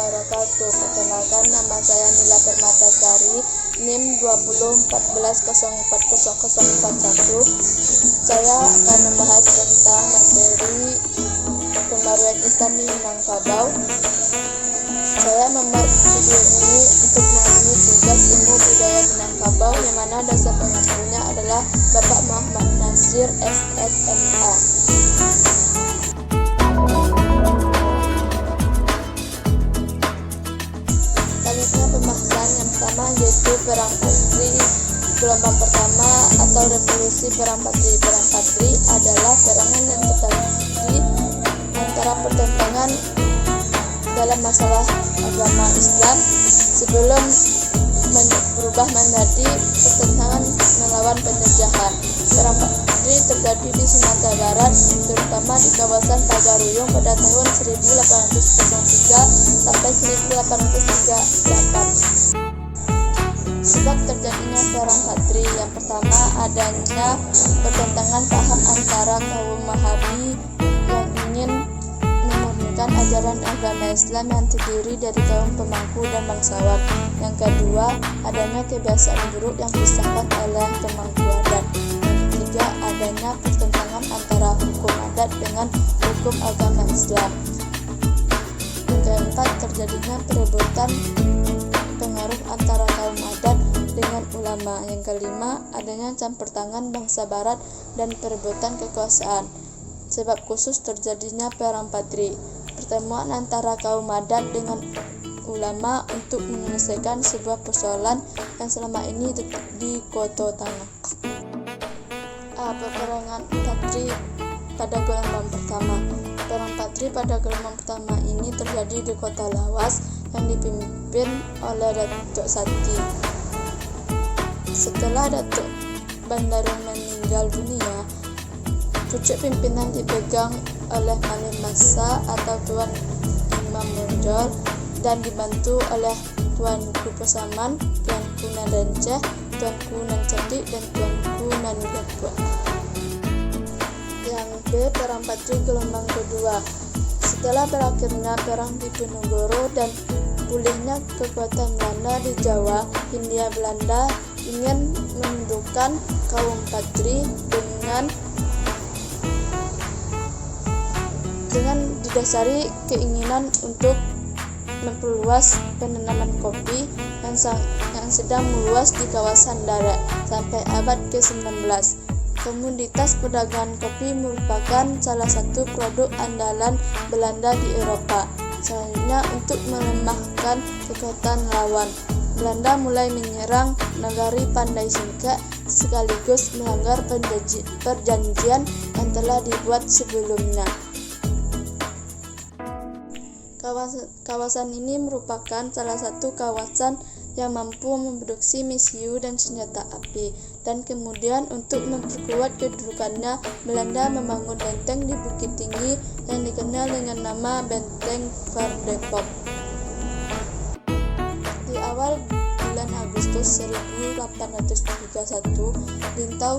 wabarakatuh. Perkenalkan, nama saya Nila Permatasari, NIM 2014040041. Saya akan membahas tentang materi Kemaruan Islam di Minangkabau. Saya membuat video ini untuk memenuhi tugas ilmu budaya Minangkabau, yang mana dasar pengampunya adalah Bapak Muhammad Nasir SSMA. Selanjutnya pembahasan yang pertama yaitu Perang Patri gelombang pertama atau Revolusi Perang Patri. Perang Patri adalah perangan yang terjadi antara pertentangan dalam masalah agama Islam sebelum berubah menjadi pertentangan melawan penjajahan. Perang Patri terjadi di Sumatera Barat, terutama di kawasan Pagaruyung pada tahun 1803 sampai 1838. Sebab terjadinya Perang Patri, yang pertama adanya pertentangan paham antara kaum Wahabi yang ingin memurnikan ajaran agama Islam yang terdiri dari kaum pemangku dan bangsawan. Yang kedua, adanya kebiasaan buruk yang disahkan oleh pemangku adat. Yang ketiga, adanya pertentangan antara hukum adat dengan hukum agama Islam. Yang keempat, terjadinya perebutan pengaruh antara kaum adat dengan ulama. Yang kelima, adanya campur tangan bangsa barat dan perebutan kekuasaan. Sebab khusus terjadinya Perang Patri, pertemuan antara kaum adat dengan ulama untuk menyelesaikan sebuah persoalan yang selama ini di Koto Tangah. Peperangan Patri pada gelombang pertama. Perang Patri pada gelombang pertama ini terjadi di Kota Lawas yang dipimpin oleh Datuk Sati. Setelah Datuk Bandarung meninggal dunia, pucuk pimpinan dipegang oleh Malim Masa atau Tuan Imam Bonjol dan dibantu oleh Tuanku Pesaman, Tuanku Nan Renceh, Tuanku Nan Cerdik, dan Tuanku Nan Gapuk. Yang B, Perang Patri gelombang kedua. Setelah berakhirnya Perang Diponegoro dan pulihnya kekuatan Belanda di Jawa, Hindia Belanda ingin menundukkan kaum Patri dengan didasari keinginan untuk memperluas penanaman kopi yang sedang meluas di kawasan darat sampai abad ke-19. Komoditas perdagangan kopi merupakan salah satu produk andalan Belanda di Eropa. Selanjutnya, untuk melemahkan kekuatan lawan, Belanda mulai menyerang Nagari Pandai Singka sekaligus melanggar perjanjian yang telah dibuat sebelumnya. Kawasan ini merupakan salah satu kawasan yang mampu memproduksi misiu dan senjata api, dan kemudian untuk memperkuat kedudukannya, Belanda membangun benteng di Bukit Tinggi yang dikenal dengan nama Benteng Verdekop. Di awal bulan Agustus 1831, Lintau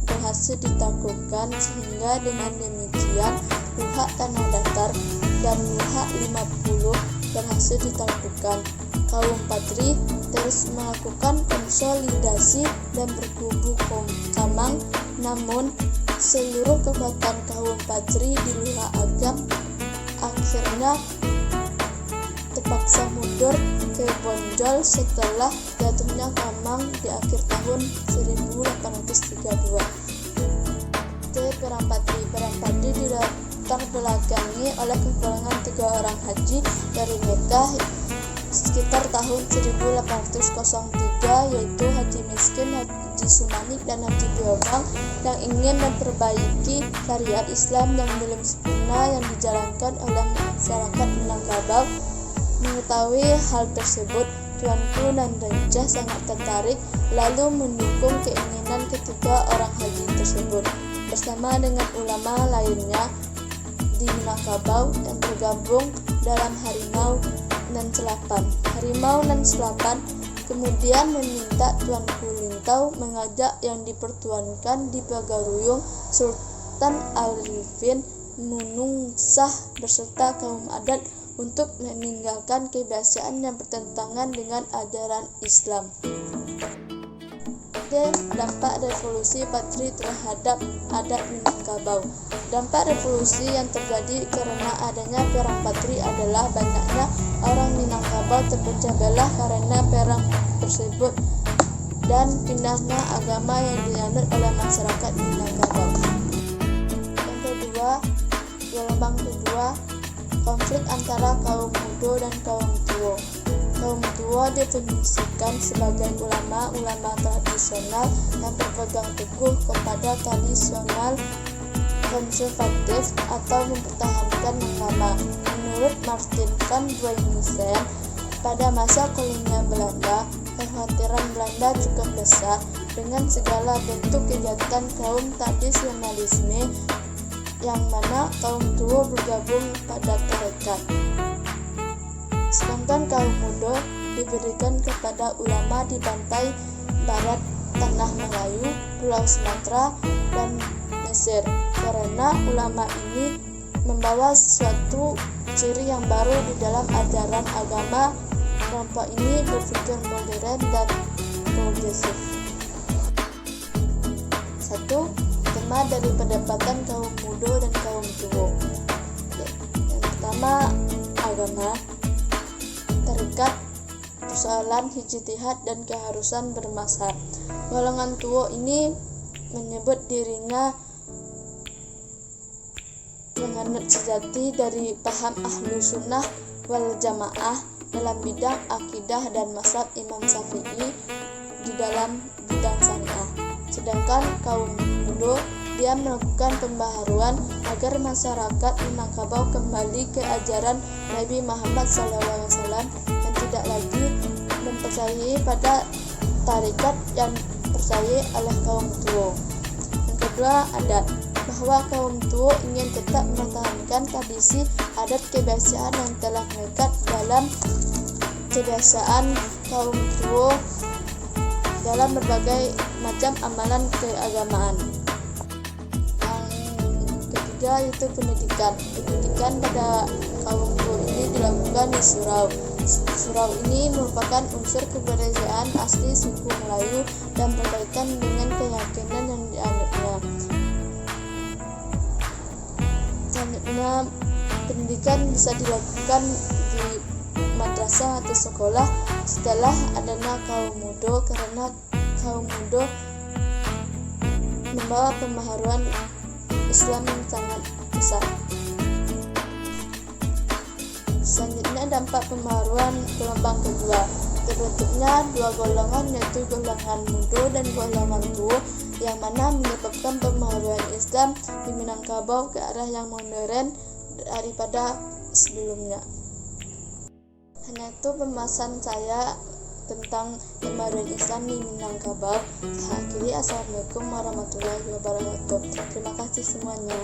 berhasil ditaklukkan, sehingga dengan demikian Luhak Tanah Datar dan Luhak 50 berhasil ditaklukkan. Kaum Patri terus melakukan konsolidasi dan berkubu kamang, namun seluruh kekuatan kaum Patri di Luhak Agam akhirnya terpaksa mundur ke Bonjol setelah jatuhnya Kamang di akhir tahun 1832. Perang Patri. Perang Patri dilatar belakangi oleh kepulangan 3 orang haji dari Mekah sekitar tahun 1803, yaitu Haji Miskin, Haji Sumanik, dan Haji Biobang, yang ingin memperbaiki syariat Islam yang belum sempurna yang dijalankan oleh masyarakat Minangkabau. Mengetahui hal tersebut, Tuanku Nan Renceh sangat tertarik, lalu mendukung keinginan ketiga orang haji tersebut bersama dengan ulama lainnya di Minangkabau yang tergabung dalam Harimau Nan Selapan. Harimau Nan Selapan kemudian meminta Tuanku Lintau mengajak yang dipertuankan di Pagaruyung Sultan Arifin Munungsah beserta kaum adat untuk meninggalkan kebiasaan yang bertentangan dengan ajaran Islam. Dampak revolusi Patri terhadap adat Minangkabau. Dampak revolusi yang terjadi karena adanya perang Patri adalah banyaknya orang Minangkabau terpecah belah karena perang tersebut dan pindahnya agama yang dianut oleh masyarakat Minangkabau. Gelombang kedua, konflik antara kaum muda dan kaum tua. Kaum tua definisikan sebagai ulama tradisional yang berpegang teguh kepada tradisional konservatif atau mempertahankan agama. Menurut Martin van Buijsen, pada masa kolonial Belanda, kekhawatiran Belanda cukup besar dengan segala bentuk kegiatan kaum tradisionalisme yang mana kaum tua bergabung pada tarekat. Sedangkan kaum muda diberikan kepada ulama di pantai barat tanah Melayu, Pulau Sumatera, dan Mesir, karena ulama ini membawa suatu ciri yang baru di dalam ajaran agama. Kelompok ini berpikir modern dan progresif. 1. Tema dari pendapatan kaum muda dan kaum tua. Yang pertama, agama, tarekat, persoalan ijtihad dan keharusan bermazhab. Golongan tua ini menyebut dirinya menganut sejati dari paham ahlu sunnah wal jamaah dalam bidang akidah dan mazhab Imam Syafi'i di dalam bidang syariah. Sedangkan kaum muda dia melakukan pembaharuan agar masyarakat Minangkabau kembali ke ajaran Nabi Muhammad SAW dan tidak lagi mempercayai pada tarekat yang percaya oleh kaum tua. Yang kedua, adat, bahwa kaum tua ingin tetap mempertahankan tradisi adat kebiasaan yang telah melekat dalam kebiasaan kaum tua dalam berbagai macam amalan keagamaan. Yang ketiga yaitu pendidikan. Pendidikan pada kaum tua ini dilakukan di surau. Surau ini merupakan unsur kebudayaan asli suku Melayu dan berkaitan dengan keyakinan yang dianutnya. Selanjutnya, pendidikan bisa dilakukan di madrasah atau sekolah setelah adanya kaum muda, karena kaum muda membawa pemahaman Islam yang sangat besar. Selanjutnya, dampak pembaharuan gelombang kedua. Terbentuknya dua golongan, yaitu golongan muda dan golongan tua, yang mana menyebabkan pembaharuan Islam di Minangkabau ke arah yang modern daripada sebelumnya. Hanya itu pembahasan saya tentang pembaharuan Islam di Minangkabau. Saya akhiri. Assalamualaikum warahmatullahi wabarakatuh. Terima kasih semuanya.